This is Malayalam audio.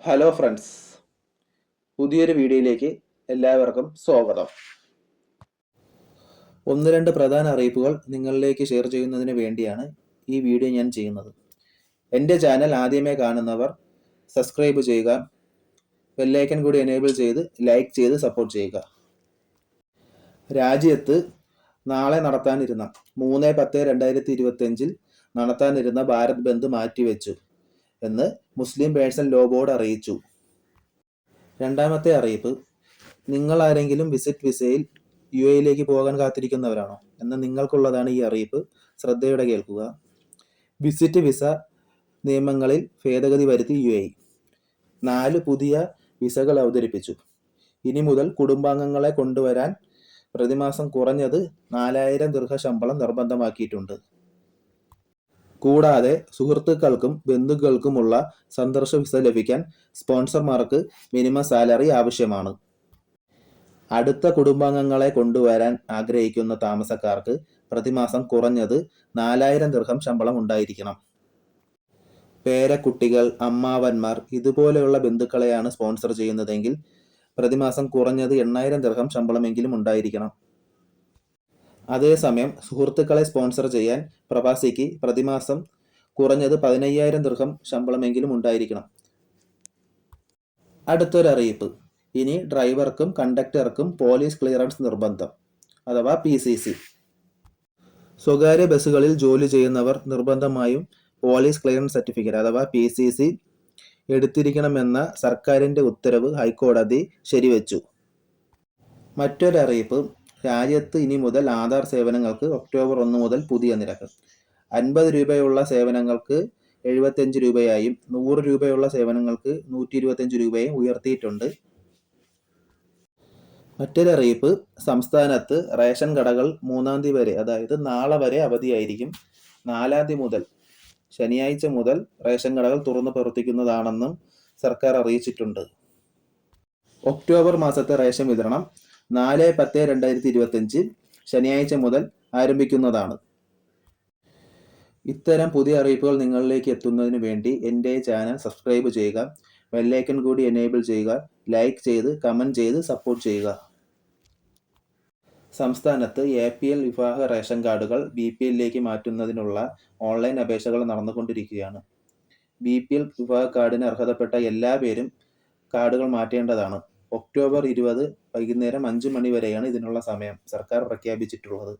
ഹലോ ഫ്രണ്ട്സ്, പുതിയൊരു വീഡിയോയിലേക്ക് എല്ലാവർക്കും സ്വാഗതം. ഒന്ന് രണ്ട് പ്രധാന അറിയിപ്പുകൾ നിങ്ങളിലേക്ക് ഷെയർ ചെയ്യുന്നതിന് വേണ്ടിയാണ് ഈ വീഡിയോ ഞാൻ ചെയ്യുന്നത്. എൻ്റെ ചാനൽ ആദ്യമേ കാണുന്നവർ സബ്സ്ക്രൈബ് ചെയ്യുക, ബെല്ലൈക്കൻ കൂടി എനേബിൾ ചെയ്ത് ലൈക്ക് ചെയ്ത് സപ്പോർട്ട് ചെയ്യുക. രാജ്യത്ത് നാളെ നടത്താനിരുന്ന 3/10/2025 നടത്താനിരുന്ന ഭാരത് ബന്ദ് മാറ്റിവെച്ചു എന്ന് മുസ്ലിം പേഴ്സൺ ലോ ബോർഡ് അറിയിച്ചു. രണ്ടാമത്തെ അറിയിപ്പ്, നിങ്ങൾ ആരെങ്കിലും വിസിറ്റ് വിസയിൽ UAE പോകാൻ കാത്തിരിക്കുന്നവരാണോ എന്ന് നിങ്ങൾക്കുള്ളതാണ് ഈ അറിയിപ്പ്. ശ്രദ്ധയോടെ കേൾക്കുക. വിസിറ്റ് വിസ നിയമങ്ങളിൽ ഭേദഗതി വരുത്തി UAE 4 പുതിയ വിസകൾ അവതരിപ്പിച്ചു. ഇനി മുതൽ കുടുംബാംഗങ്ങളെ കൊണ്ടുവരാൻ പ്രതിമാസം കുറഞ്ഞത് 4000 ദിർഹം ശമ്പളം നിർബന്ധമാക്കിയിട്ടുണ്ട്. കൂടാതെ സുഹൃത്തുക്കൾക്കും ബന്ധുക്കൾക്കുമുള്ള സന്ദർശന വിസ ലഭിക്കാൻ സ്പോൺസർമാർക്ക് മിനിമം സാലറി ആവശ്യമാണ്. അടുത്ത കുടുംബാംഗങ്ങളെ കൊണ്ടുവരാൻ ആഗ്രഹിക്കുന്ന താമസക്കാർക്ക് പ്രതിമാസം കുറഞ്ഞത് 4000 ദിർഹം ശമ്പളം ഉണ്ടായിരിക്കണം. പേരക്കുട്ടികൾ, അമ്മാവന്മാർ ഇതുപോലെയുള്ള ബന്ധുക്കളെയാണ് സ്പോൺസർ ചെയ്യുന്നതെങ്കിൽ പ്രതിമാസം കുറഞ്ഞത് 8000 ദിർഹം ശമ്പളമെങ്കിലും ഉണ്ടായിരിക്കണം. അതേസമയം സുഹൃത്തുക്കളെ സ്പോൺസർ ചെയ്യാൻ പ്രവാസിക്ക് പ്രതിമാസം കുറഞ്ഞത് 15000 ദിർഹം ശമ്പളമെങ്കിലും ഉണ്ടായിരിക്കണം. അടുത്തൊരറിയിപ്പ്, ഇനി ഡ്രൈവർക്കും കണ്ടക്ടർക്കും പോലീസ് ക്ലിയറൻസ് നിർബന്ധം അഥവാ PCC. സ്വകാര്യ ബസ്സുകളിൽ ജോലി ചെയ്യുന്നവർ നിർബന്ധമായും പോലീസ് ക്ലിയറൻസ് സർട്ടിഫിക്കറ്റ് അഥവാ PCC എടുത്തിരിക്കണമെന്ന സർക്കാരിൻ്റെ ഉത്തരവ് ഹൈക്കോടതി ശരിവെച്ചു. മറ്റൊരറിയിപ്പ്, രാജ്യത്ത് ഇനി മുതൽ ആധാർ സേവനങ്ങൾക്ക് ഒക്ടോബർ 1 മുതൽ പുതിയ നിരക്ക് 50 രൂപയുള്ള സേവനങ്ങൾക്ക് 75 രൂപയായും 100 രൂപയുള്ള സേവനങ്ങൾക്ക് 125 രൂപയും ഉയർത്തിയിട്ടുണ്ട്. മറ്റൊരറിയിപ്പ്, സംസ്ഥാനത്ത് റേഷൻ കടകൾ 3-ാം തീയതി വരെ, അതായത് നാളെ വരെ അവധിയായിരിക്കും. 4-ാം തീയതി മുതൽ, ശനിയാഴ്ച മുതൽ റേഷൻ കടകൾ തുറന്നു പ്രവർത്തിക്കുന്നതാണെന്നും സർക്കാർ അറിയിച്ചിട്ടുണ്ട്. ഒക്ടോബർ മാസത്തെ റേഷൻ വിതരണം 4/10/2025 ശനിയാഴ്ച മുതൽ ആരംഭിക്കുന്നതാണ്. ഇത്തരം പുതിയ അറിയിപ്പുകൾ നിങ്ങളിലേക്ക് എത്തുന്നതിന് വേണ്ടി എൻ്റെ ചാനൽ സബ്സ്ക്രൈബ് ചെയ്യുക, ബെല്ലൈക്കൺ കൂടി എനേബിൾ ചെയ്യുക, ലൈക്ക് ചെയ്ത് കമൻറ്റ് ചെയ്ത് സപ്പോർട്ട് ചെയ്യുക. സംസ്ഥാനത്ത് APL വിഭാഗ റേഷൻ കാർഡുകൾ BPL മാറ്റുന്നതിനുള്ള ഓൺലൈൻ അപേക്ഷകൾ നടന്നുകൊണ്ടിരിക്കുകയാണ്. BPL വിഭാഗ കാർഡിന് അർഹതപ്പെട്ട എല്ലാ പേരും കാർഡുകൾ മാറ്റേണ്ടതാണ്. ഒക്ടോബർ 20 വൈകുന്നേരം 5 മണി വരെയാണ് ഇതിനുള്ള സമയം സർക്കാർ പ്രഖ്യാപിച്ചിട്ടുള്ളത്.